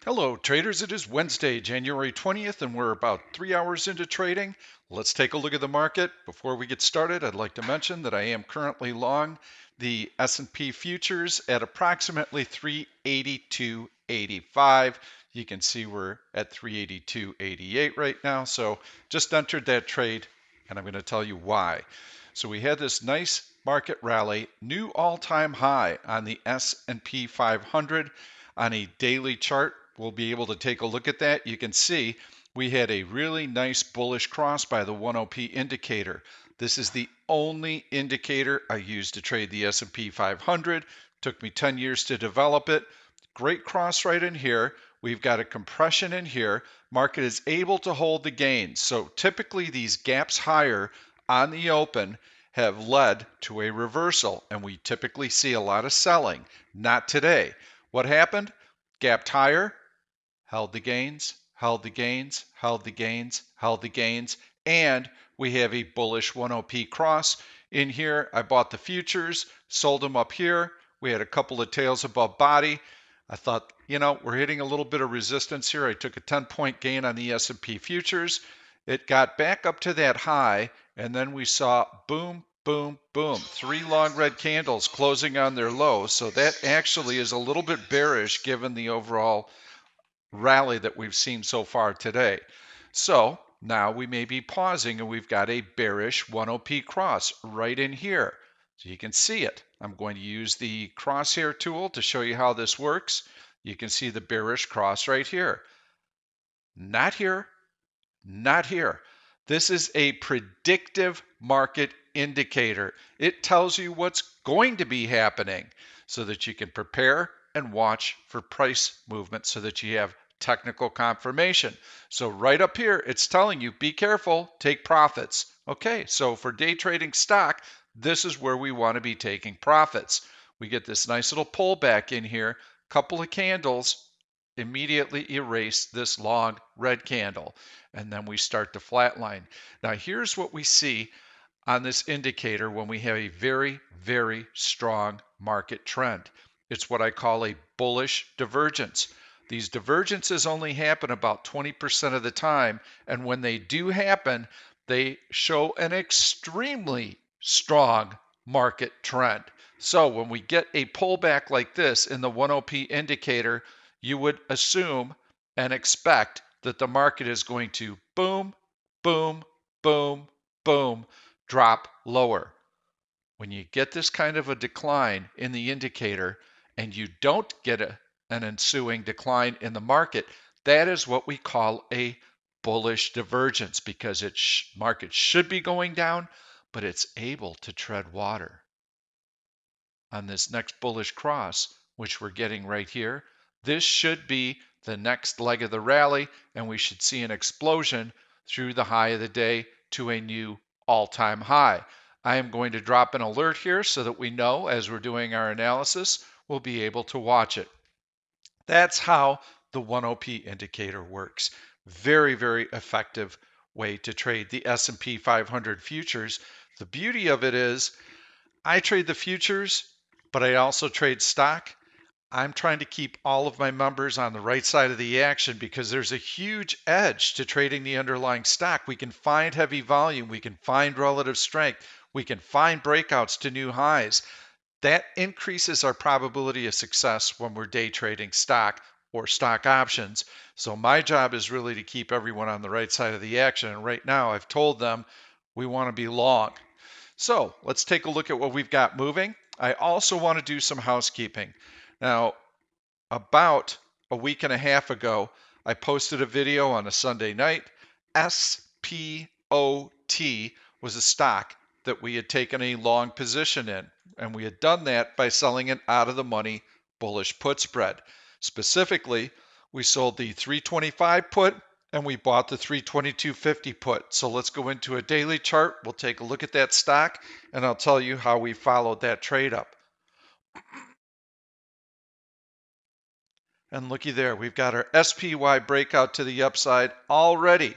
Hello, traders. It is Wednesday, January 20th, and we're about 3 hours into trading. Let's take a look at the market. Before we get started, I'd like to mention that I am currently long the S&P futures at approximately 382.85. You can see we're at 382.88 right now. So just entered that trade, and I'm going to tell you why. So we had this nice market rally, new all-time high on the S&P 500 on a daily chart. We'll be able to take a look at that. You can see we had a really nice bullish cross by the 10P indicator. This is the only indicator I use to trade the S&P 500. Took me 10 years to develop it. Great cross right in here. We've got a compression in here. Market is able to hold the gains. So typically these gaps higher on the open have led to a reversal, and we typically see a lot of selling. Not today. What happened? Gapped higher, held the gains, held the gains, held the gains, held the gains, and we have a bullish 10P cross. In here, I bought the futures, sold them up here. We had a couple of tails above body. I thought, we're hitting a little bit of resistance here. I took a 10-point gain on the S&P futures. It got back up to that high, and then we saw boom, boom, boom. 3 long red candles closing on their low. So that actually is a little bit bearish given the overall rally that we've seen so far today. So now we may be pausing, and we've got a bearish 10P cross right in here. So you can see it. I'm going to use the crosshair tool to show you how this works. You can see the bearish cross right here. Not here, not here. This is a predictive market indicator. It tells you what's going to be happening so that you can prepare and watch for price movement so that you have technical confirmation. So right up here, it's telling you, be careful, take profits. Okay, so for day trading stock, this is where we want to be taking profits. We get this nice little pullback in here, couple of candles, immediately erase this long red candle, and then we start to flatline. Now here's what we see on this indicator when we have a very, very strong market trend. It's what I call a bullish divergence. These divergences only happen about 20% of the time, and when they do happen, they show an extremely strong market trend. So when we get a pullback like this in the 10P indicator, you would assume and expect that the market is going to boom, boom, boom, boom, drop lower. When you get this kind of a decline in the indicator and you don't get an ensuing decline in the market, that is what we call a bullish divergence, because market should be going down, but it's able to tread water. On this next bullish cross, which we're getting right here, this should be the next leg of the rally, and we should see an explosion through the high of the day to a new all-time high. I am going to drop an alert here so that we know as we're doing our analysis, we'll be able to watch it. That's how the 10P indicator works. Very, very effective way to trade the S&P 500 futures. The beauty of it is I trade the futures, but I also trade stock. I'm trying to keep all of my members on the right side of the action because there's a huge edge to trading the underlying stock. We can find heavy volume. We can find relative strength. We can find breakouts to new highs. That increases our probability of success when we're day trading stock or stock options. So my job is really to keep everyone on the right side of the action. And right now I've told them we want to be long. So let's take a look at what we've got moving. I also want to do some housekeeping. Now, about a week and a half ago, I posted a video on a Sunday night. SPOT was a stock that we had taken a long position in, and we had done that by selling an out-of-the-money bullish put spread. Specifically, we sold the 325 put and we bought the 322.50 put. So let's go into a daily chart. We'll take a look at that stock, and I'll tell you how we followed that trade up. And looky there, we've got our SPY breakout to the upside already.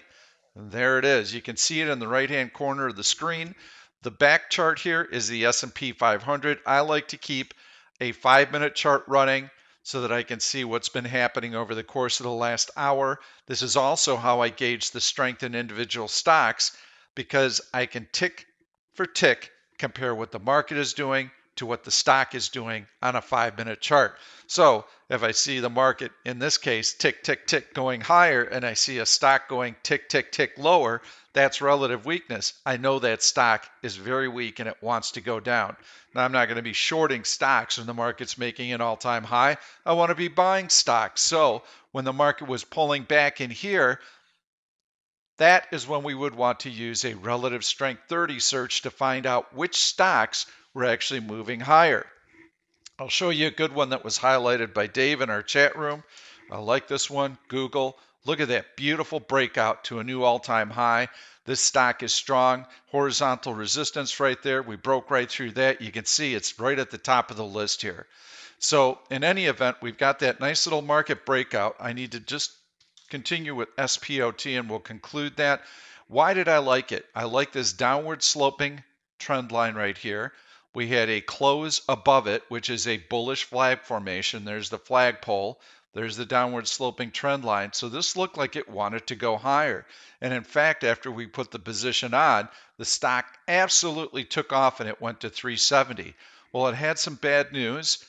And there it is. You can see it in the right-hand corner of the screen. The back chart here is the S&P 500. I like to keep a 5-minute chart running so that I can see what's been happening over the course of the last hour. This is also how I gauge the strength in individual stocks, because I can tick for tick compare what the market is doing to what the stock is doing on a 5-minute chart. So if I see the market, in this case, tick, tick, tick going higher, and I see a stock going tick, tick, tick lower, that's relative weakness. I know that stock is very weak and it wants to go down. Now, I'm not going to be shorting stocks when the market's making an all-time high. I want to be buying stocks. So when the market was pulling back in here, that is when we would want to use a relative strength 30 search to find out which stocks were actually moving higher. I'll show you a good one that was highlighted by Dave in our chat room. I like this one, Google. Look at that beautiful breakout to a new all-time high. This stock is strong. Horizontal resistance right there. We broke right through that. You can see it's right at the top of the list here. So in any event, we've got that nice little market breakout. I need to just continue with SPOT and we'll conclude that. Why did I like it? I like this downward sloping trend line right here. We had a close above it, which is a bullish flag formation. There's the flagpole. There's the downward sloping trend line. So this looked like it wanted to go higher. And in fact, after we put the position on, the stock absolutely took off and it went to 370. Well, it had some bad news.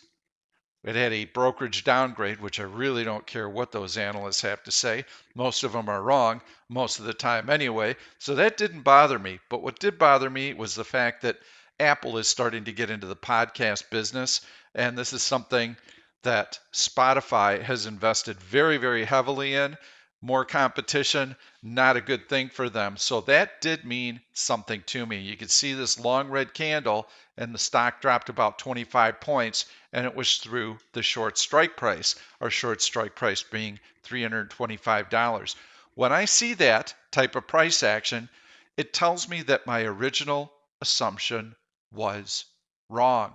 It had a brokerage downgrade, which I really don't care what those analysts have to say. Most of them are wrong, most of the time anyway. So that didn't bother me. But what did bother me was the fact that Apple is starting to get into the podcast business. And this is something that Spotify has invested very, very heavily in. More competition, not a good thing for them. So that did mean something to me. You could see this long red candle and the stock dropped about 25 points and it was through the short strike price, our short strike price being $325. When I see that type of price action, it tells me that my original assumption was wrong.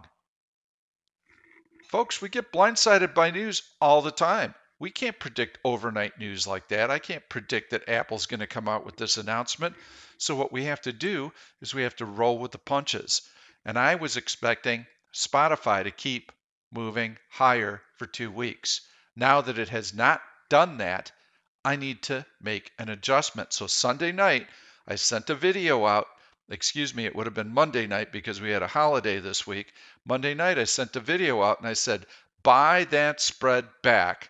Folks, we get blindsided by news all the time. We can't predict overnight news like that. I can't predict that Apple's going to come out with this announcement. So what we have to do is we have to roll with the punches. And I was expecting Spotify to keep moving higher for 2 weeks. Now that it has not done that, I need to make an adjustment. So Sunday night, I sent a video out. Excuse me, it would have been Monday night because we had a holiday this week. Monday night, I sent a video out and I said, buy that spread back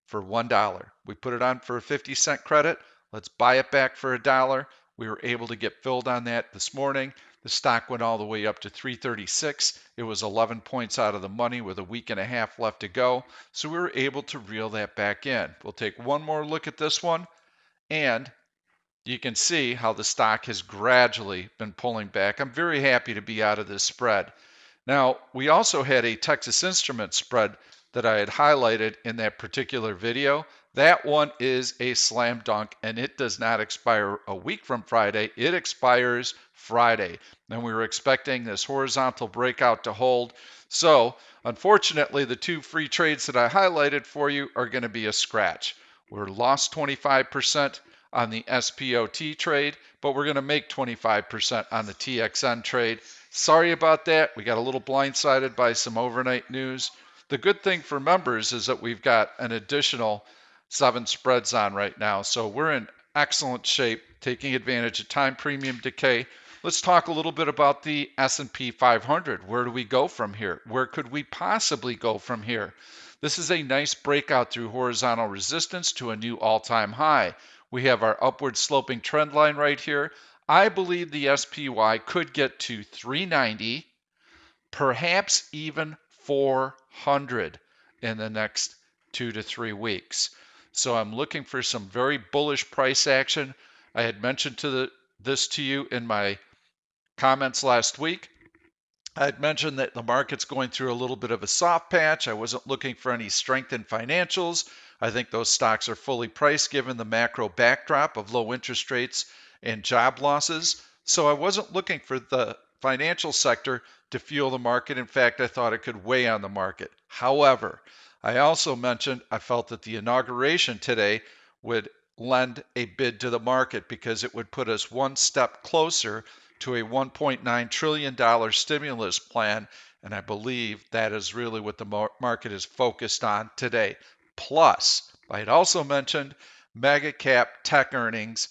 for $1. We put it on for a 50-cent credit. Let's buy it back for $1. We were able to get filled on that this morning. The stock went all the way up to 336. It was 11 points out of the money with a week and a half left to go. So we were able to reel that back in. We'll take one more look at this one. And you can see how the stock has gradually been pulling back. I'm very happy to be out of this spread. Now, we also had a Texas Instruments spread that I had highlighted in that particular video. That one is a slam dunk, and it does not expire a week from Friday. It expires Friday. And we were expecting this horizontal breakout to hold. So, unfortunately, the 2 free trades that I highlighted for you are going to be a scratch. We're lost 25% on the SPOT trade, but we're going to make 25% on the TXN trade. Sorry about that. We got a little blindsided by some overnight news. The good thing for members is that we've got an additional 7 spreads on right now. So we're in excellent shape, taking advantage of time premium decay. Let's talk a little bit about the S&P 500. Where do we go from here? Where could we possibly go from here? This is a nice breakout through horizontal resistance to a new all-time high. We have our upward sloping trend line right here. I believe the SPY could get to 390, perhaps even 400 in the next 2 to 3 weeks. So I'm looking for some very bullish price action. I had mentioned this to you in my comments last week. I had mentioned that the market's going through a little bit of a soft patch. I wasn't looking for any strength in financials. I think those stocks are fully priced given the macro backdrop of low interest rates and job losses. So I wasn't looking for the financial sector to fuel the market. In fact, I thought it could weigh on the market. However, I also mentioned I felt that the inauguration today would lend a bid to the market because it would put us one step closer to a $1.9 trillion stimulus plan And I believe that is really what the market is focused on today. Plus, I had also mentioned mega cap tech earnings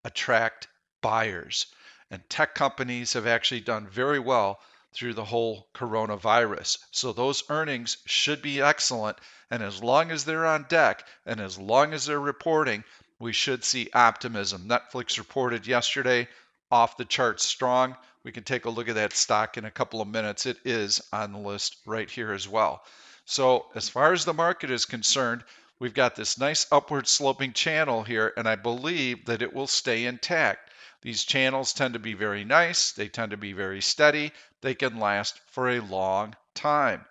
attract buyers. And tech companies have actually done very well through the whole coronavirus. So those earnings should be excellent. And as long as they're on deck and as long as they're reporting, we should see optimism. Netflix reported yesterday, off the charts strong. We can take a look at that stock in a couple of minutes. It is on the list right here as well. So as far as the market is concerned, we've got this nice upward sloping channel here, and I believe that it will stay intact. These channels tend to be very nice. They tend to be very steady. They can last for a long time.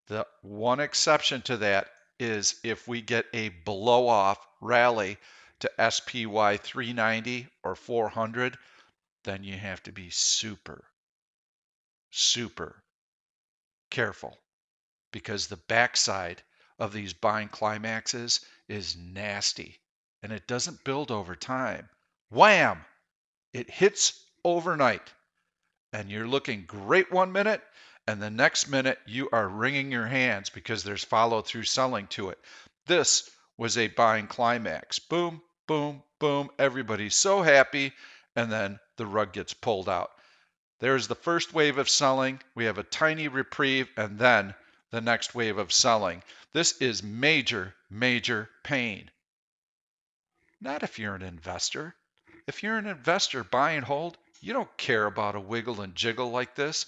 The one exception to that is if we get a blow off rally to SPY 390 or 400, then you have to be super, super careful because the backside of these buying climaxes is nasty and it doesn't build over time. Wham! It hits overnight and you're looking great 1 minute, and the next minute you are wringing your hands because there's follow through selling to it. This was a buying climax. Boom, boom, boom. Everybody's so happy, and then the rug gets pulled out. There's the first wave of selling. We have a tiny reprieve, and then the next wave of selling. This is major, major pain. Not if you're an investor. If you're an investor, buy and hold, you don't care about a wiggle and jiggle like this.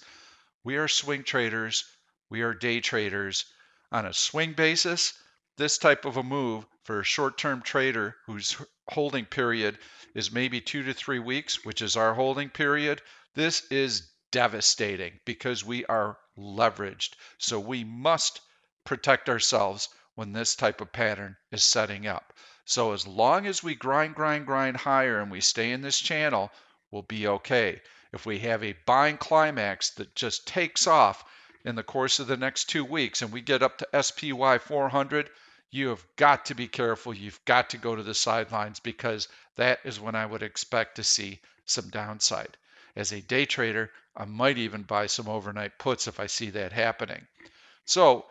We are swing traders. We are day traders. On a swing basis, this type of a move for a short-term trader whose holding period is maybe 2 to 3 weeks, which is our holding period, this is devastating because we are leveraged. So we must protect ourselves when this type of pattern is setting up. So as long as we grind higher and we stay in this channel, we'll be okay. If we have a buying climax that just takes off in the course of the next 2 weeks and we get up to SPY 400, you have got to be careful. You've got to go to the sidelines because that is when I would expect to see some downside. As a day trader, I might even buy some overnight puts if I see that happening. So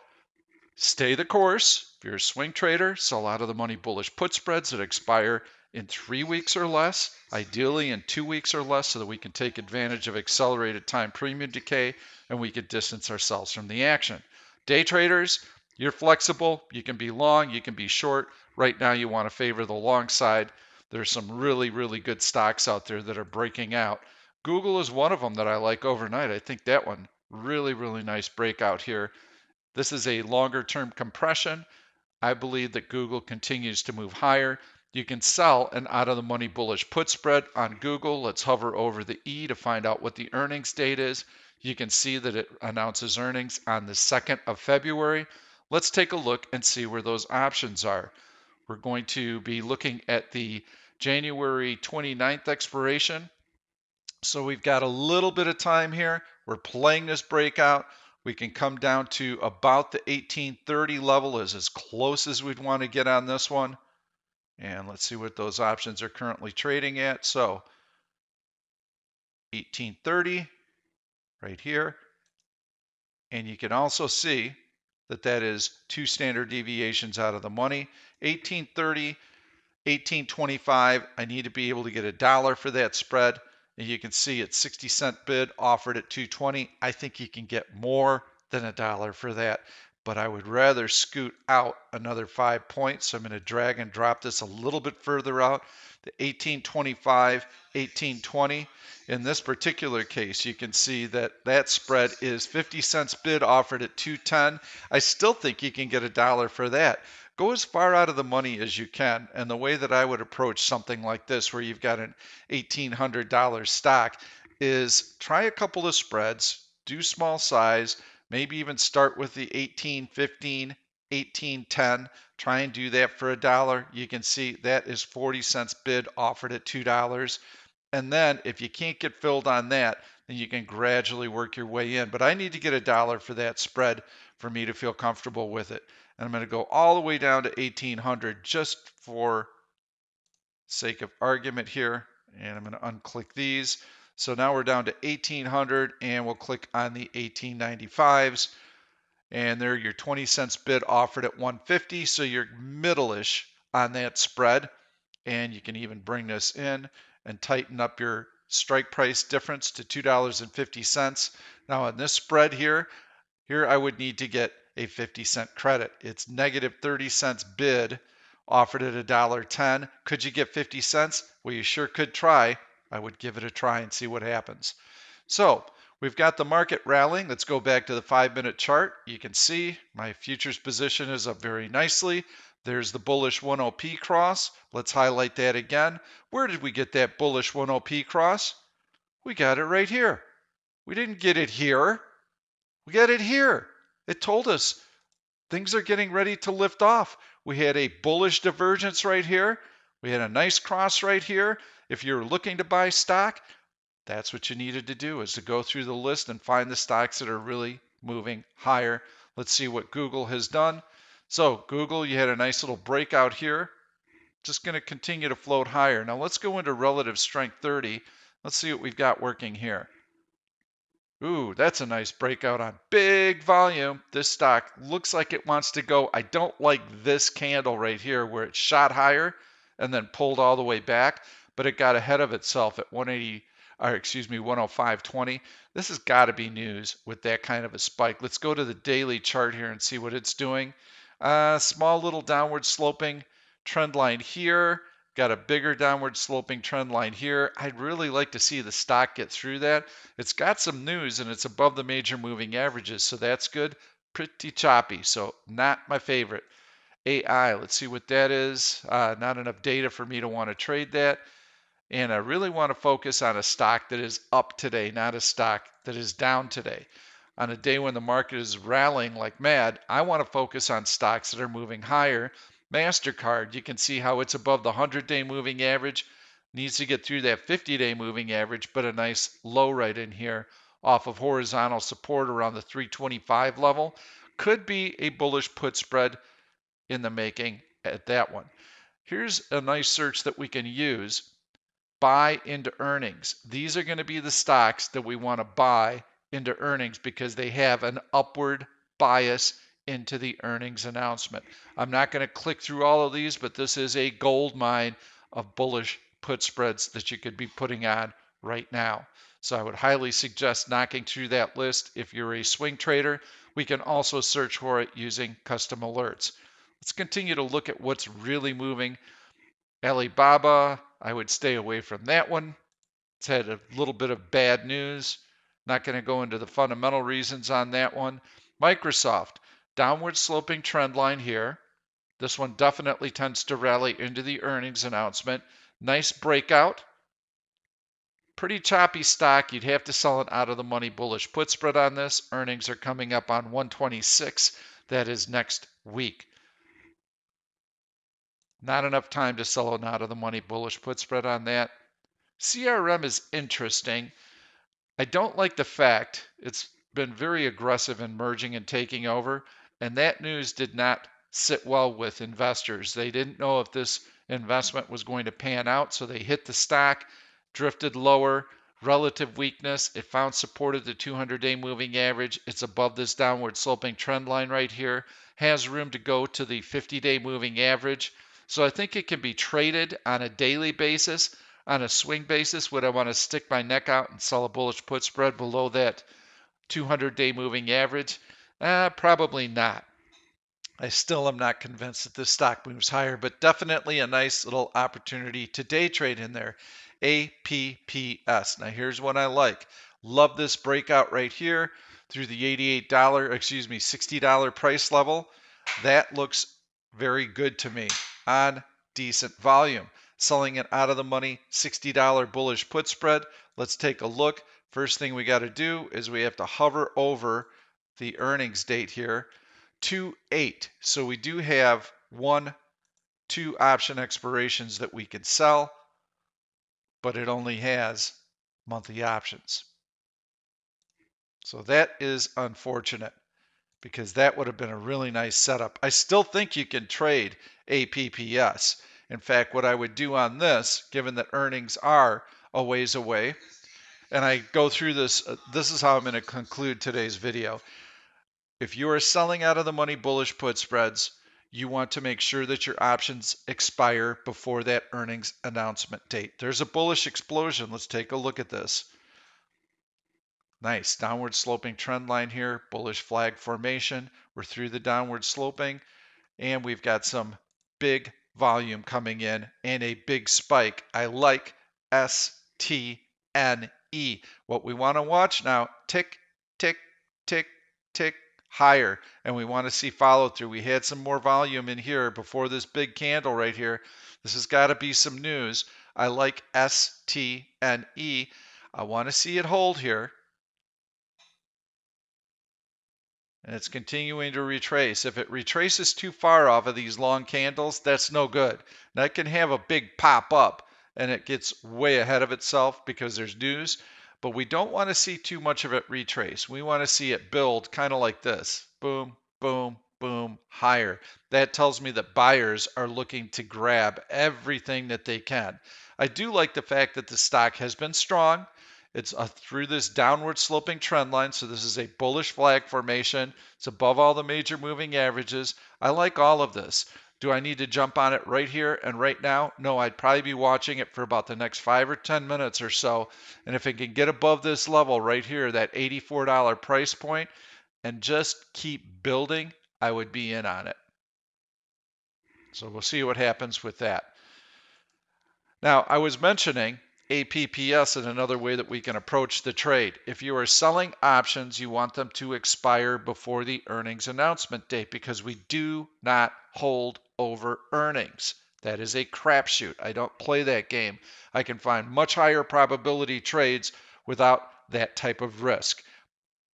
stay the course. If you're a swing trader, sell out of the money bullish put spreads that expire in 3 weeks or less, ideally in 2 weeks or less, so that we can take advantage of accelerated time premium decay and we can distance ourselves from the action. Day traders, you're flexible. You can be long, you can be short. Right now, you want to favor the long side. There's some really, really good stocks out there that are breaking out. Google is one of them that I like overnight. I think that one really, really nice breakout here. This is a longer term compression. I believe that Google continues to move higher. You can sell an out of the money bullish put spread on Google. Let's hover over the E to find out what the earnings date is. You can see that it announces earnings on the 2nd of February. Let's take a look and see where those options are. We're going to be looking at the January 29th expiration. So we've got a little bit of time here. We're playing this breakout. We can come down to about the 1830 level is as close as we'd want to get on this one. And let's see what those options are currently trading at. So 1830 right here. And you can also see that that is 2 standard deviations out of the money. 1830, 1825. I need to be able to get $1 for that spread. And you can see it's 60-cent bid offered at 220. I think you can get more than $1 for that, but I would rather scoot out another 5 points. So I'm going to drag and drop this a little bit further out. The 1825, 1820. In this particular case, you can see that that spread is 50 cents bid offered at 210. I still think you can get $1 for that. Go as far out of the money as you can. And the way that I would approach something like this, where you've got an $1,800 stock, is try a couple of spreads, do small size, maybe even start with the 1815, 1810. Try and do that for $1. You can see that is 40 cents bid offered at $2. And then if you can't get filled on that, then you can gradually work your way in. But I need to get $1 for that spread for me to feel comfortable with it. And I'm going to go all the way down to 1800 just for sake of argument here. And I'm going to unclick these. So now we're down to 1800 and we'll click on the 1895s. And there your 20 cents bid offered at 150. So you're middle-ish on that spread. And you can even bring this in and tighten up your strike price difference to $2.50. Now on this spread here I would need to get a 50-cent credit. It's negative 30 cents bid offered at $1.10. Could you get 50 cents? Well, you sure could try. I would give it a try and see what happens. So we've got the market rallying. Let's go back to the 5-minute chart. You can see my futures position is up very nicely. There's the bullish 10P cross. Let's highlight that again. Where did we get that bullish 10P cross? We got it right here. We didn't get it here. We got it here. It told us things are getting ready to lift off. We had a bullish divergence right here. We had a nice cross right here. If you're looking to buy stock, that's what you needed to do, is to go through the list and find the stocks that are really moving higher. Let's see what Google has done. So Google, you had a nice little breakout here. Just going to continue to float higher. Now let's go into relative strength 30. Let's see what we've got working here. Ooh, that's a nice breakout on big volume. This stock looks like it wants to go. I don't like this candle right here where it shot higher and then pulled all the way back, but it got ahead of itself at 105.20. This has got to be news with that kind of a spike. Let's go to the daily chart here and see what it's doing. Small little downward sloping trend line here. Got a bigger downward sloping trend line here. I'd really like to see the stock get through that. It's got some news and it's above the major moving averages, so that's good. Pretty choppy, so not my favorite. AI, let's see what that is. Not enough data for me to want to trade that. And I really want to focus on a stock that is up today, not a stock that is down today. On a day when the market is rallying like mad, I want to focus on stocks that are moving higher. MasterCard, you can see how it's above the 100-day moving average. Needs to get through that 50-day moving average, but a nice low right in here off of horizontal support around the 325 level. Could be a bullish put spread in the making at that one. Here's a nice search that we can use. Buy into earnings. These are going to be the stocks that we want to buy into earnings because they have an upward bias into the earnings announcement. I'm not going to click through all of these, but this is a gold mine of bullish put spreads that you could be putting on right now. So I would highly suggest knocking through that list if you're a swing trader. We can also search for it using custom alerts. Let's continue to look at what's really moving. Alibaba, I would stay away from that one. It's had a little bit of bad news. Not going to go into the fundamental reasons on that one. Microsoft, downward sloping trend line here. This one definitely tends to rally into the earnings announcement. Nice breakout. Pretty choppy stock. You'd have to sell an out of the money bullish put spread on this. Earnings are coming up on 126. That is next week. Not enough time to sell an out of the money bullish put spread on that. CRM is interesting. I don't like the fact it's been very aggressive in merging and taking over, and that news did not sit well with investors. They didn't know if this investment was going to pan out, so they hit the stock, drifted lower, relative weakness. It found support at the 200-day moving average. It's above this downward sloping trend line right here. Has room to go to the 50-day moving average. So I think it can be traded on a daily basis. On a swing basis, would I want to stick my neck out and sell a bullish put spread below that 200-day moving average? Probably not. I still am not convinced that this stock moves higher, but definitely a nice little opportunity to day trade in there. APPS. Now here's what I like. Love this breakout right here through the $60 price level. That looks very good to me on decent volume. Selling it out of the money, $60 bullish put spread. Let's take a look. First thing we got to do is we have to hover over the earnings date here, 2/8. So we do have 2 option expirations that we can sell, but it only has monthly options. So that is unfortunate, because that would have been a really nice setup. I still think you can trade APPS. In fact, what I would do on this, given that earnings are a ways away, and I go through this. This is how I'm going to conclude today's video. If you are selling out of the money bullish put spreads, you want to make sure that your options expire before that earnings announcement date. There's a bullish explosion. Let's take a look at this. Nice downward sloping trend line here, bullish flag formation. We're through the downward sloping, and we've got some big volume coming in and a big spike. I like STNE. What we want to watch now, tick, tick, tick, tick, higher, and we want to see follow through. We had some more volume in here before this big candle right here. This has got to be some news. I like STNE. I want to see it hold here. And it's continuing to retrace. If it retraces too far off of these long candles, that's no good. Now it can have a big pop up and it gets way ahead of itself because there's news, but we don't want to see too much of it retrace. We want to see it build kind of like this. Boom, boom, boom, higher. That tells me that buyers are looking to grab everything that they can. I do like the fact that the stock has been strong. It's through this downward sloping trend line. So this is a bullish flag formation. It's above all the major moving averages. I like all of this. Do I need to jump on it right here and right now? No, I'd probably be watching it for about the next 5 or 10 minutes or so. And if it can get above this level right here, that $84 price point, and just keep building, I would be in on it. So we'll see what happens with that. Now, I was mentioning APPS and another way that we can approach the trade. If you are selling options, you want them to expire before the earnings announcement date because we do not hold over earnings. That is a crapshoot. I don't play that game. I can find much higher probability trades without that type of risk.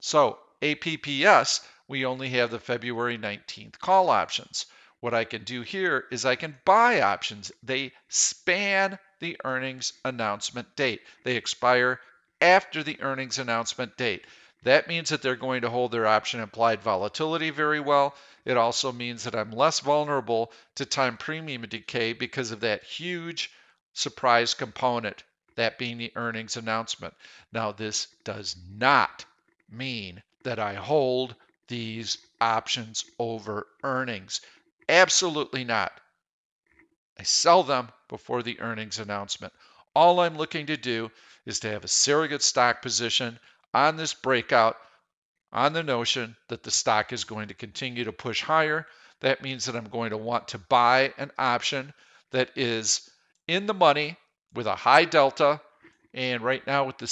So APPS, we only have the February 19th call options. What I can do here is I can buy options. They span the earnings announcement date. They expire after the earnings announcement date. That means that they're going to hold their option implied volatility very well. It also means that I'm less vulnerable to time premium decay because of that huge surprise component, that being the earnings announcement. Now, this does not mean that I hold these options over earnings. Absolutely not. I sell them before the earnings announcement. All I'm looking to do is to have a surrogate stock position on this breakout on the notion that the stock is going to continue to push higher. That means that I'm going to want to buy an option that is in the money with a high delta. And right now with the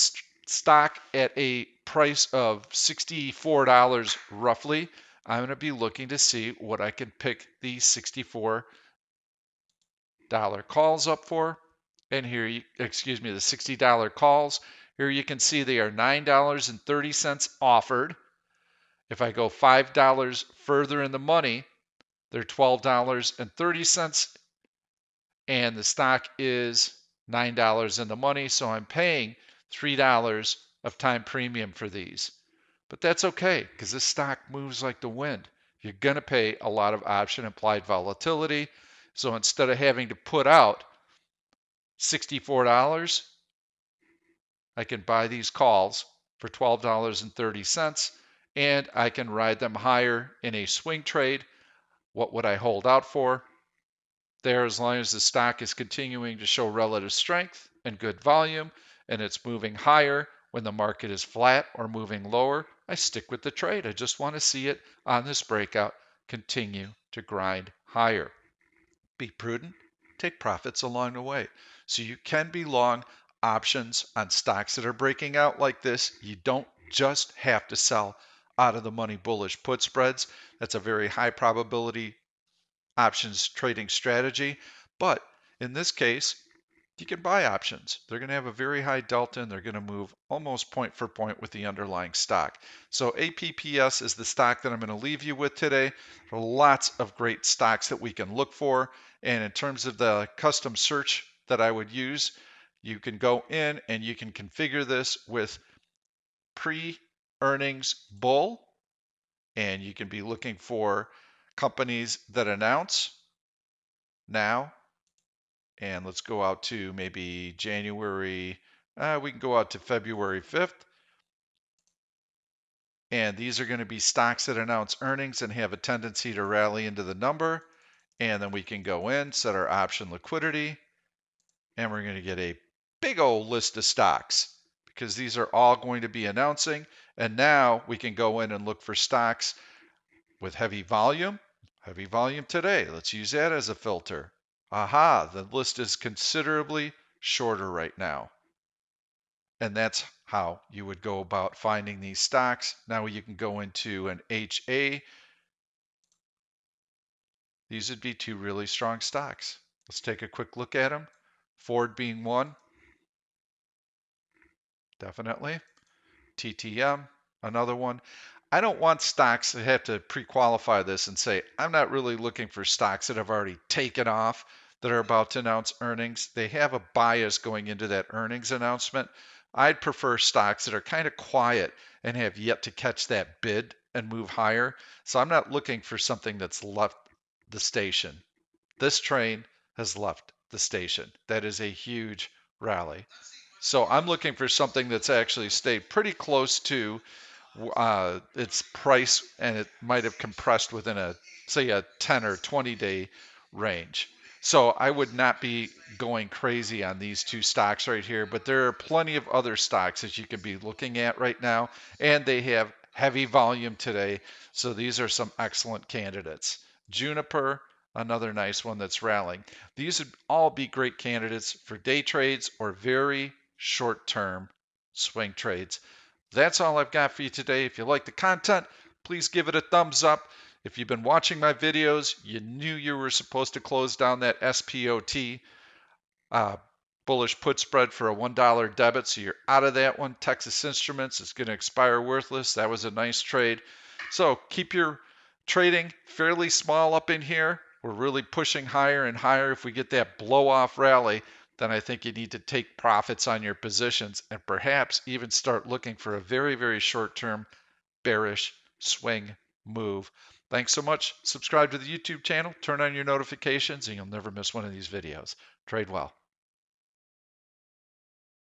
stock at a price of $64 roughly, I'm going to be looking to see what I can pick these $64 calls up for. And here, the $60 calls. Here you can see they are $9.30 offered. If I go $5 further in the money, they're $12.30, and the stock is $9 in the money, so I'm paying $3 of time premium for these. But that's okay, because this stock moves like the wind. You're going to pay a lot of option implied volatility. So instead of having to put out $64, I can buy these calls for $12.30, and I can ride them higher in a swing trade. What would I hold out for? There, as long as the stock is continuing to show relative strength and good volume, and it's moving higher when the market is flat or moving lower, I stick with the trade. I just want to see it on this breakout continue to grind higher. Be prudent, take profits along the way. So you can be long options on stocks that are breaking out like this. You don't just have to sell out of the money bullish put spreads. That's a very high probability options trading strategy. But in this case, you can buy options. They're going to have a very high delta and they're going to move almost point for point with the underlying stock. So APPS is the stock that I'm going to leave you with today. There are lots of great stocks that we can look for. And in terms of the custom search that I would use, you can go in and you can configure this with pre-earnings bull, and you can be looking for companies that announce now. And let's go out to maybe January We can go out to February 5th. And these are going to be stocks that announce earnings and have a tendency to rally into the number. And then we can go in, set our option liquidity, and we're going to get a big old list of stocks because these are all going to be announcing. And now we can go in and look for stocks with heavy volume today. Let's use that as a filter. Aha, the list is considerably shorter right now. And that's how you would go about finding these stocks. Now you can go into an HA. These would be two really strong stocks. Let's take a quick look at them. Ford being one, definitely. TTM, another one. I don't want stocks that have to pre-qualify this and say, I'm not really looking for stocks that have already taken off that are about to announce earnings. They have a bias going into that earnings announcement. I'd prefer stocks that are kind of quiet and have yet to catch that bid and move higher. So I'm not looking for something that's left the station. This train has left the station. That is a huge rally. So I'm looking for something that's actually stayed pretty close to its price, and it might have compressed within say a 10 or 20 day range. So I would not be going crazy on these two stocks right here, but there are plenty of other stocks that you could be looking at right now, and they have heavy volume today. So these are some excellent candidates. Juniper, another nice one that's rallying. These would all be great candidates for day trades or very short-term swing trades. That's all I've got for you today. If you like the content, please give it a thumbs up. If you've been watching my videos, you knew you were supposed to close down that SPOT, uh, bullish put spread for a $1 debit, so you're out of that one. Texas Instruments is going to expire worthless. That was a nice trade. So keep your trading fairly small up in here. We're really pushing higher and higher. If we get that blow off rally, then I think you need to take profits on your positions and perhaps even start looking for a very, very short term bearish swing move. Thanks so much. Subscribe to the YouTube channel, turn on your notifications, and you'll never miss one of these videos. Trade well.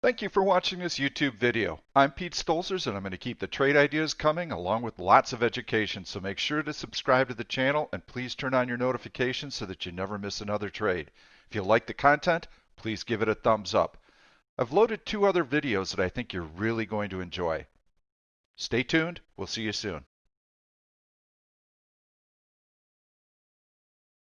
Thank you for watching this YouTube video. I'm Pete Stolzers, and I'm going to keep the trade ideas coming along with lots of education, so make sure to subscribe to the channel and please turn on your notifications so that you never miss another trade. If you like the content, please give it a thumbs up. I've loaded 2 other videos that I think you're really going to enjoy. Stay tuned. We'll see you soon.